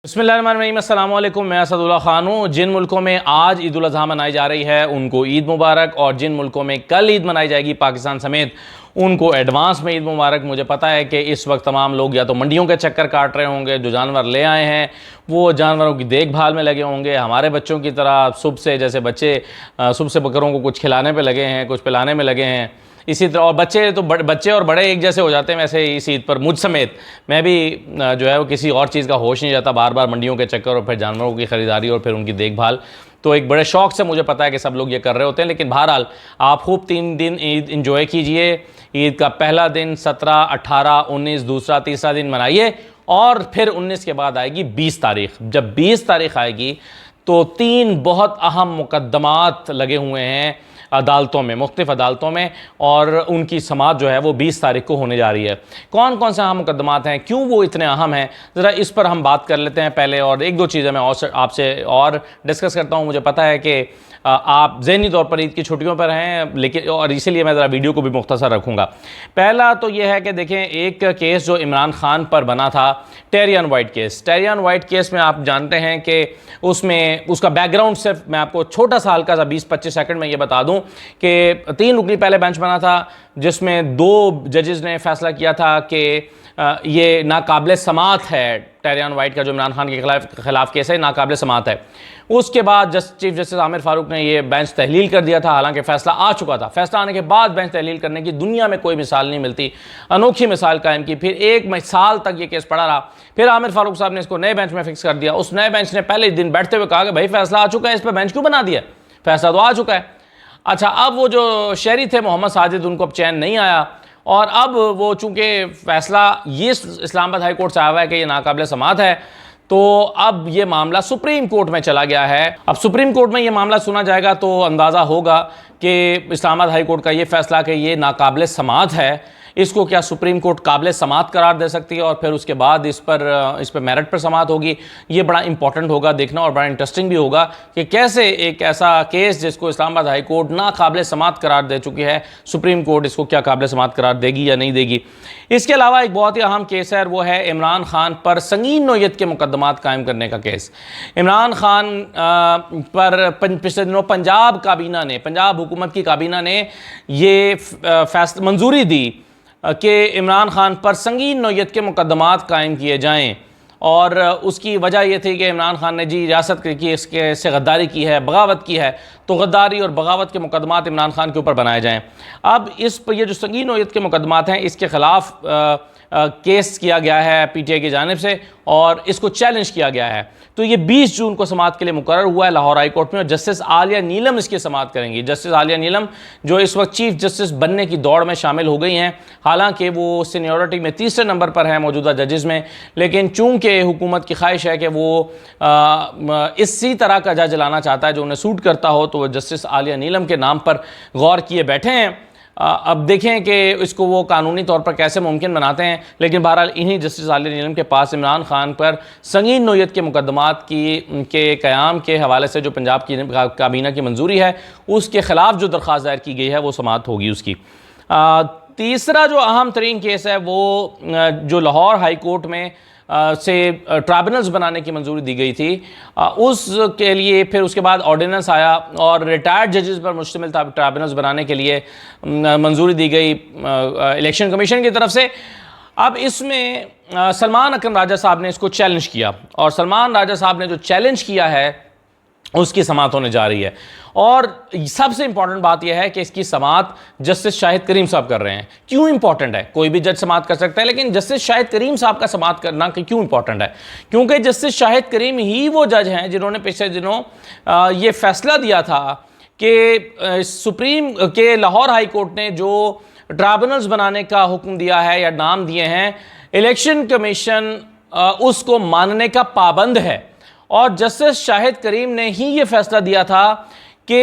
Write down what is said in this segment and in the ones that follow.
बिस्मिल्लाहिर्रहमानिर्रहीम, अस्सलाम वालेकुम। मैं असदुल्ला खान हूँ। जिन मुल्कों में आज ईद उल अज़हा मनाई जा रही है उनको ईद मुबारक, और जिन मुल्कों में कल ईद मनाई जाएगी पाकिस्तान समेत उनको एडवांस में ईद मुबारक। मुझे पता है कि इस वक्त तमाम लोग या तो मंडियों के चक्कर काट रहे होंगे, जो जानवर ले आए हैं वो जानवरों की देखभाल में लगे होंगे, हमारे बच्चों की तरह सुबह से, जैसे बच्चे सुबह से बकरों को कुछ खिलाने पे लगे हैं, कुछ पिलाने में लगे हैं। इसी तरह और बच्चे और बड़े एक जैसे हो जाते हैं, वैसे इस ईद पर मुझ समेत मैं भी जो है वो किसी और चीज़ का होश नहीं जाता, बार बार मंडियों के चक्कर और फिर जानवरों की ख़रीदारी और फिर उनकी देखभाल। तो एक बड़े शौक़ से मुझे पता है कि सब लोग ये कर रहे होते हैं। लेकिन बहरहाल आप खूब 3 दिन ईद इंजॉय कीजिए। ईद का पहला दिन 17, 18, 19, दूसरा तीसरा दिन मनाइए, और फिर 19 के बाद आएगी 20 तारीख। जब 20 तारीख आएगी तो 3 बहुत अहम मुकद्दमात लगे हुए हैं अदालतों में, मुख्तलिफ़ अदालतों में, और उनकी समाअत जो है वो 20 तारीख को होने जा रही है। कौन कौन से अहम मुकद्दमात हैं, क्यों वो इतने अहम हैं, ज़रा इस पर हम बात कर लेते हैं पहले। और एक दो चीज़ें मैं आपसे और डिस्कस करता हूँ। मुझे पता है कि आप ज़हनी तौर पर ईद की छुट्टियों पर हैं, लेकिन और इसीलिए मैं ज़रा वीडियो को भी मुख्तसर रखूँगा। पहला तो ये है कि देखें, एक केस जो इमरान खान पर बना था, टेरियन वाइट केस। टेरियन वाइट केस में आप जानते हैं कि उसमें उसका बैकग्राउंड सिर्फ मैं आपको छोटा सा हल्का सा 20-25 सेकंड में ये बता दूं कि 3 रुकनी पहले बेंच बना था, जिसमें 2 जजेस ने फैसला किया था कि ये नाकाबिल समाअत है। टेरियन वाइट का जो इमरान खान के खिलाफ केस है, नाकाबिल समाअत है। उसके बाद चीफ जस्टिस आमिर फारूक ने ये बेंच तहलील कर दिया था, हालांकि फ़ैसला आ चुका था। फ़ैसला आने के बाद बेंच तहलील करने की दुनिया में कोई मिसाल नहीं मिलती। अनोखी मिसाल कायम की। फिर 1 साल तक ये केस पड़ा रहा। फिर आमिर फारूक साहब ने इसको नए बेंच में फिक्स कर दिया। उस नए बेंच ने पहले दिन बैठते हुए कहा कि भाई फ़ैसला आ चुका है, इस पर बेंच क्यों बना दिया, फ़ैसला तो आ चुका है। अच्छा, अब वो जो शहरी थे मोहम्मद साजिद, उनको अब चैन नहीं आया, और अब वो चूँकि फ़ैसला ये इस्लामाबाद हाई कोर्ट से आया हुआ है कि ये नाकाबिल समाअत है, तो अब ये मामला सुप्रीम कोर्ट में चला गया है। अब सुप्रीम कोर्ट में ये मामला सुना जाएगा तो अंदाज़ा होगा कि इस्लामाबाद हाई कोर्ट का ये फ़ैसला कि ये नाकाबिल समाअत है, इसको क्या सुप्रीम कोर्ट काबिल समाअत करार दे सकती है, और फिर उसके बाद इस पर मेरिट पर समाअत होगी। ये बड़ा इंपॉर्टेंट होगा देखना, और बड़ा इंटरेस्टिंग भी होगा कि कैसे एक ऐसा केस जिसको इस्लामाबाद हाई कोर्ट नाकाबिल समाअत करार दे चुकी है, सुप्रीम कोर्ट इसको क्या काबिल समाअत करार देगी या नहीं देगी। इसके अलावा एक बहुत ही अहम केस है, वो है इमरान खान पर संगीन नौयत के मुकदमात कायम करने का केस। इमरान खान पर पिछले दिनों पंजाब हुकूमत की काबीना ने ये मंजूरी दी कि इमरान खान पर संगीन नौयत के मुकदमात कायम किए जाएं, और उसकी वजह यह थी कि इमरान खान ने रियासत की इसके से गद्दारी की है, बगावत की है, तो गद्दारी और बगावत के मुकदमात इमरान खान के ऊपर बनाए जाएं। अब इस पर ये जो संगीन नौयत के मुकदमात हैं, इसके ख़िलाफ़ केस किया गया है पीटीआई की जानिब से, और इसको चैलेंज किया गया है। तो ये 20 जून को समाअत के लिए मुकर्रर हुआ है लाहौर हाई कोर्ट में, और जस्टिस आलिया नीलम इसकी समाअत करेंगी। जस्टिस आलिया नीलम जो इस वक्त चीफ जस्टिस बनने की दौड़ में शामिल हो गई हैं, हालांकि वो सीनियरिटी में 3रे नंबर पर हैं मौजूदा जजेस में, लेकिन चूंकि हुकूमत की ख्वाहिश है कि वो इसी तरह का जज लाना चाहता है जो उन्हें सूट करता हो, तो वो जस्टिस आलिया नीलम के नाम पर गौर किए बैठे हैं। अब देखें कि इसको वो कानूनी तौर पर कैसे मुमकिन बनाते हैं। लेकिन बहरहाल इन्हीं जस्टिस आलिया नीलम के पास इमरान खान पर संगीन नौयत के मुकदमात के क़याम के हवाले से जो पंजाब की काबीना की मंजूरी है, उसके ख़िलाफ़ जो दरख्वास्त दायर की गई है वो समाअत होगी उसकी। तीसरा जो अहम तरीन केस है वो जो लाहौर हाई कोर्ट में से ट्राइब्यूनल्स बनाने की मंजूरी दी गई थी, उसके लिए फिर उसके बाद ऑर्डिनेंस आया और रिटायर्ड जजेस पर मुश्तमिल था ट्राइब्यूनल्स बनाने के लिए मंजूरी दी गई इलेक्शन कमीशन की तरफ से। अब इसमें सलमान अकरम राजा साहब ने इसको चैलेंज किया, और सलमान राजा साहब ने जो चैलेंज किया है उसकी समाअत होने जा रही है। और सबसे इंपॉर्टेंट बात यह है कि इसकी समाअत जस्टिस शाहिद करीम साहब कर रहे हैं। क्यों इंपॉर्टेंट है? कोई भी जज समाअत कर सकता है, लेकिन जस्टिस शाहिद करीम साहब का समाअत करना क्यों इंपॉर्टेंट है? क्योंकि जस्टिस शाहिद करीम ही वो जज हैं जिन्होंने पिछले दिनों ये फैसला दिया था कि सुप्रीम के लाहौर हाई कोर्ट ने जो ट्राइब्यूनल्स बनाने का हुक्म दिया है या नाम दिए हैं, इलेक्शन कमीशन उसको मानने का पाबंद है। और जस्टिस शाहिद करीम ने ही ये फैसला दिया था कि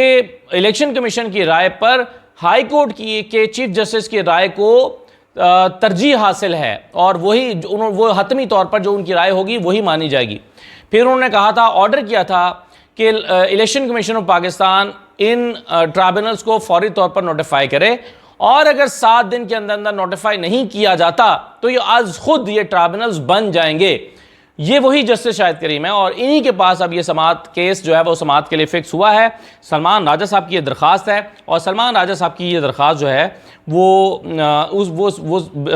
इलेक्शन कमीशन की राय पर हाई कोर्ट के चीफ जस्टिस की राय को तरजीह हासिल है, और वो हतमी तौर पर जो उनकी राय होगी वही मानी जाएगी। फिर उन्होंने कहा था, ऑर्डर किया था कि election commission of Pakistan in tribunals को फौरी तौर पर नोटिफाई करे, और अगर 7 दिन के अंदर अंदर नोटिफाई नहीं किया जाता तो ये आज खुद ये ट्राइब्यूनल्स बन जाएंगे। ये वही जस्टिस शाहिद करीम है और इन्हीं के पास अब ये समाअत केस जो है वो समाअत के लिए फिक्स हुआ है। सलमान राजा साहब की ये दरख्वास्त है और सलमान राजा साहब की ये दरख्वास्त जो है वो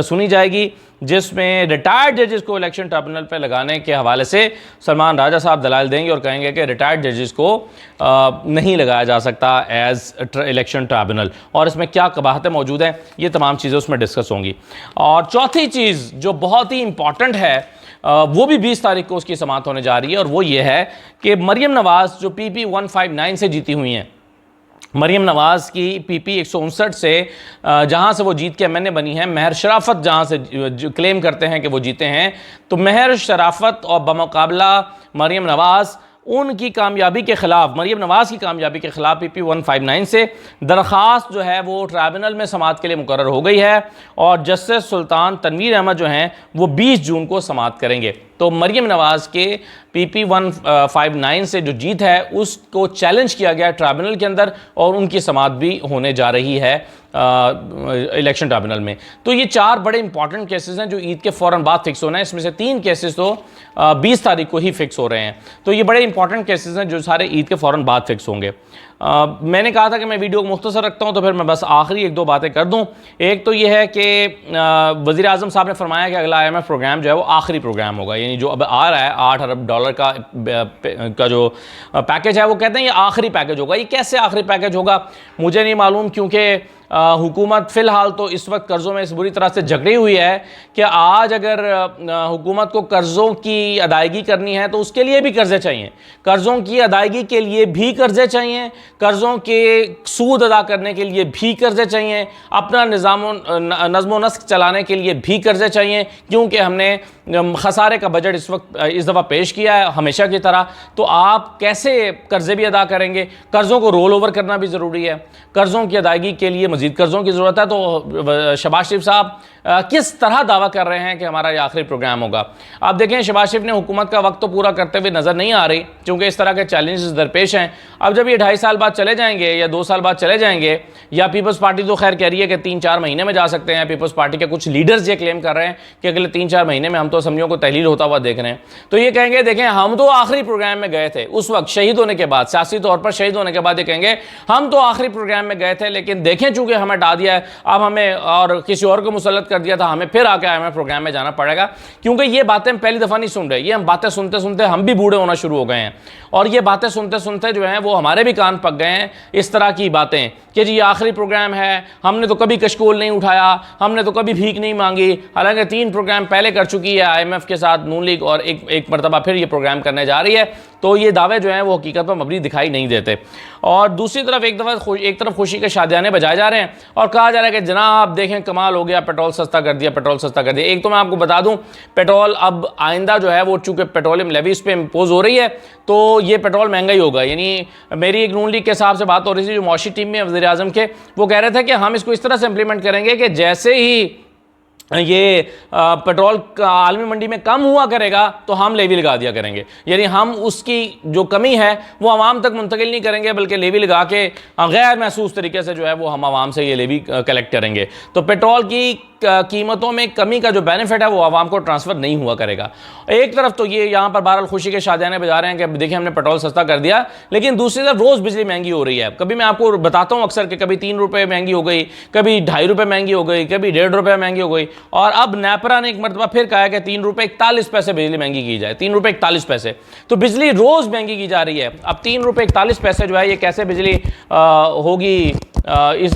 सुनी जाएगी, जिसमें रिटायर्ड जजेस को इलेक्शन ट्रिब्यूनल पर लगाने के हवाले से सलमान राजा साहब दलाल देंगे और कहेंगे कि रिटायर्ड जजेस को नहीं लगाया जा सकता एज इलेक्शन ट्रिब्यूनल, और इसमें क्या कबाहतें मौजूद हैं ये तमाम चीज़ें उसमें डिस्कस होंगी। और चौथी चीज़ जो बहुत ही इंपॉर्टेंट है वो भी 20 तारीख को उसकी समाअत होने जा रही है और वो ये है कि मरियम नवाज़ जो PP 159 से जीती हुई हैं, मरियम नवाज़ की PP 159 से जहाँ से वो जीत के MNA बनी है, महर शराफत जहाँ से जो क्लेम करते हैं कि वो जीते हैं, तो महर शराफत और बमुकाबला मरियम नवाज़ उनकी कामयाबी के ख़िलाफ़, मरियम नवाज़ की कामयाबी के ख़िलाफ़ PP 159 से दरख्वास्त जो है वो ट्राइब्यूनल में समाअत के लिए मुकर्रर हो गई है और जस्टिस सुल्तान तनवीर अहमद जो हैं वो 20 जून को समाअत करेंगे। तो मरियम नवाज़ के PP 159 से जो जीत है उसको चैलेंज किया गया ट्राइब्यूनल के अंदर और उनकी समाअत भी होने जा रही है इलेक्शन ट्रिब्यूनल में। तो ये 4 बड़े इंपॉर्टेंट केसेस हैं जो ईद के फ़ौरन बाद फिक्स होना है। इसमें से 3 केसेस तो 20 तारीख को ही फिक्स हो रहे हैं। तो ये बड़े इंपॉर्टेंट केसेस हैं जो सारे ईद के फ़ौरन बाद फिक्स होंगे। मैंने कहा था कि मैं वीडियो को मुख्तसर रखता हूँ, तो फिर मैं बस आखिरी 1-2 बातें कर दूँ। एक तो ये है कि वज़ीर आज़म साहब ने फरमाया कि अगला IMF प्रोग्राम जो है वो आखिरी प्रोग्राम होगा, यानी जो अब आ रहा है $8 अरब का जो पैकेज है वो कहते हैं ये आखिरी पैकेज होगा। ये कैसे आखिरी पैकेज होगा मुझे नहीं मालूम, क्योंकि हुकूमत फ़िलहाल तो इस वक्त कर्ज़ों में इस बुरी तरह से जकड़ी हुई है कि आज अगर हुकूमत को कर्ज़ों की अदायगी करनी है तो उसके लिए भी कर्ज़े चाहिए, कर्ज़ों की अदायगी के लिए भी कर्ज़े चाहिए, कर्ज़ों के सूद अदा करने के लिए भी कर्ज़े चाहिए, अपना नज़्म व नस्क चलाने के लिए भी कर्ज़े चाहिए, क्योंकि हमने खसारे का बजट इस वक्त इस दफ़ा पेश किया है हमेशा की तरह। तो आप कैसे कर्ज़े भी अदा करेंगे? कर्ज़ों को रोल ओवर करना भी ज़रूरी है, कर्ज़ों की अदायगी के लिए मज़ीद कर्ज़ों की ज़रूरत है। तो शहबाज शरीफ साहब किस तरह दावा कर रहे हैं कि हमारा ये आखिरी प्रोग्राम होगा? आप देखें शहबाज शरीफ ने हुकूमत का वक्त तो पूरा करते हुए नज़र नहीं आ रही, क्योंकि इस तरह के चैलेंजेस दरपेश हैं। अब जब ये 2.5 साल बाद चले जाएंगे या 2 साल बाद चले जाएंगे, या पीपल्स पार्टी तो खैर कह रही है कि 3-4 महीने में जा सकते हैं, पीपल्स पार्टी के कुछ लीडर्स ये क्लेम कर रहे हैं कि अगले 3-4 महीने में हम तो असम्बलियों को तहलील होता हुआ देख रहे हैं। तो ये कहेंगे देखें हम तो आखिरी प्रोग्राम में गए थे, उस वक्त शहीद होने के बाद, सियासी तौर पर शहीद होने के बाद ये कहेंगे हम तो आखिरी प्रोग्राम में गए थे, लेकिन देखें चूंकि हमें हटा दिया है, अब हमें और किसी और को मुसल्लत कर दिया था, हमें फिर आके IMF प्रोग्राम में जाना पड़ेगा। क्योंकि ये बातें हम पहली दफ़ा नहीं सुन रहे, ये हम बातें सुनते सुनते हम भी बूढ़े होना शुरू हो गए हैं और ये बातें सुनते सुनते जो हैं वो हमारे भी कान पक गए हैं। इस तरह की बातें कि जी ये आखिरी प्रोग्राम है, हमने तो कभी कशकोल नहीं उठाया, हमने तो कभी भीख नहीं मांगी, हालांकि 3 प्रोग्राम पहले कर चुकी है IMF के साथ नून लीग और एक मरतबा फिर ये प्रोग्राम करने जा रही है। तो ये दावे जो हैं वो हकीकत पर मबनी दिखाई नहीं देते। और दूसरी तरफ एक तरफ खुशी के शादियाने बजाए जा रहे हैं और कहा जा रहा है कि जनाब देखें कमाल हो गया, पेट्रोल सस्ता कर दिया, पेट्रोल सस्ता कर दिया। एक तो मैं आपको बता दूं, पेट्रोल अब आइंदा जो है वो चूंकि पेट्रोलियम लेवीज पे इम्पोज हो रही है तो ये पेट्रोल महंगा ही होगा। यानी मेरी एक नून लीग के साहब से बात हो रही थी जो मौशी टीम में वज़ीर आज़म के, वो कह रहे थे कि हम इसको इस तरह से इम्प्लीमेंट करेंगे कि जैसे ही ये पेट्रोल आलमी मंडी में कम हुआ करेगा तो हम लेवी लगा दिया करेंगे, यानी हम उसकी जो कमी है वो आवाम तक मुंतकिल नहीं करेंगे, बल्कि लेवी लगा के गैर महसूस तरीके से जो है वो हम आवाम से ये लेवी कलेक्ट करेंगे। तो पेट्रोल की कीमतों में कमी का जो बेनिफिट है वो आवाम को ट्रांसफ़र नहीं हुआ करेगा। एक तरफ तो ये यहाँ पर बहरहाल खुशी के शादियाने बजा रहे हैं कि देखिए हमने पेट्रोल सस्ता कर दिया, लेकिन दूसरी तरफ रोज़ बिजली महंगी हो रही है। कभी मैं आपको बताता हूँ अक्सर कि कभी 3 रुपये महंगी हो गई, कभी 2.5 रुपये महंगी हो गई, कभी 1.5 रुपये महंगी हो गई, और अब नेपरा ने एक मरतबा फिर कहा है कि 3 रुपये 41 पैसे बिजली महंगी की जाए, 3 रुपये 41 पैसे। तो बिजली रोज़ महंगी की जा रही है। अब 3 रुपये 41 पैसे जो है ये कैसे बिजली होगी,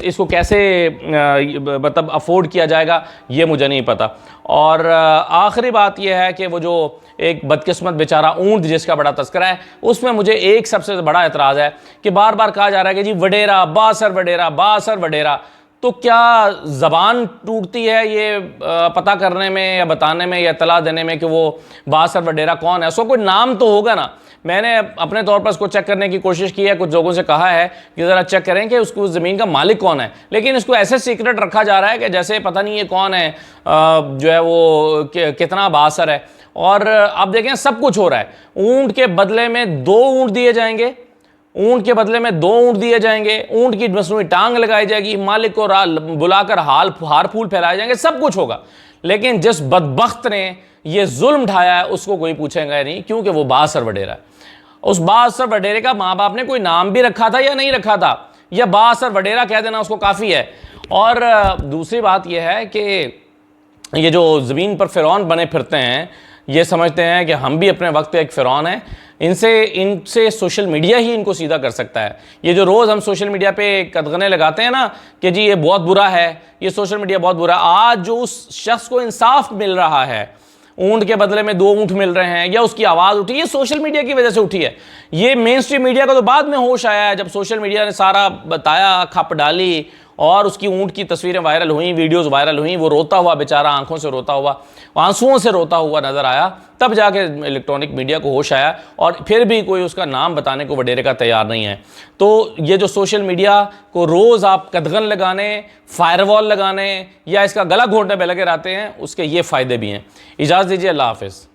इसको कैसे मतलब अफोर्ड किया जाएगा ये मुझे नहीं पता। और आखिरी बात यह है कि वो जो एक बदकिस्मत बेचारा ऊंट जिसका बड़ा तस्करा है, उसमें मुझे एक सबसे बड़ा एतराज़ है कि बार बार कहा जा रहा है कि जी वडेरा बासर वडेरा बासर वडेरा। तो क्या ज़बान टूटती है ये पता करने में या बताने में या इत्तला देने में कि वो बासर वडेरा कौन है? उसका कोई नाम तो होगा ना। मैंने अपने तौर पर इसको चेक करने की कोशिश की है, कुछ लोगों से कहा है कि ज़रा चेक करें कि उसको ज़मीन का मालिक कौन है, लेकिन इसको ऐसे सीक्रेट रखा जा रहा है कि जैसे पता नहीं ये कौन है, जो है वो कितना बासर है। और अब देखें सब कुछ हो रहा है। ऊँट के बदले में 2 ऊँट दिए जाएंगे, ऊँट के बदले में 2 ऊँट दिए जाएंगे, ऊँट की मसनूई टांग लगाई जाएगी, मालिक को बुलाकर हार फूल फैलाए जाएंगे, सब कुछ होगा। लेकिन जिस बदबख्त ने ये जुल्म ढाया है उसको कोई पूछेगा नहीं, क्योंकि वो बासर वडेरा है। उस बासर वडेरे का माँ बाप ने कोई नाम भी रखा था या नहीं रखा था, या बासर वडेरा कह देना उसको काफ़ी है। और दूसरी बात यह है कि ये जो ज़मीन पर फ़िरौन बने फिरते हैं, ये समझते हैं कि हम भी अपने वक्त एक फ़िरौन हैं, इनसे सोशल मीडिया ही इनको सीधा कर सकता है। ये जो रोज़ हम सोशल मीडिया पे कदगने लगाते हैं ना कि जी ये बहुत बुरा है, ये सोशल मीडिया बहुत बुरा है, आज जो उस शख्स को इंसाफ मिल रहा है, ऊंट के बदले में 2 ऊंट मिल रहे हैं, या उसकी आवाज़ उठी, ये सोशल मीडिया की वजह से उठी है। ये मेन स्ट्रीम मीडिया का तो बाद में होश आया है, जब सोशल मीडिया ने सारा बताया, खप डाली और उसकी ऊंट की तस्वीरें वायरल हुई, वीडियोस वायरल हुई, वो रोता हुआ बेचारा, आंखों से रोता हुआ, आंसुओं से रोता हुआ नजर आया, तब जाके इलेक्ट्रॉनिक मीडिया को होश आया। और फिर भी कोई उसका नाम बताने को वडेरे का तैयार नहीं है। तो ये जो सोशल मीडिया को रोज़ आप कदगन लगाने, फायरवॉल लगाने या इसका गला घोंटने पे लगे रहते हैं, उसके ये फ़ायदे भी हैं। इजाज़त दीजिए, अल्लाह हाफ़िज़।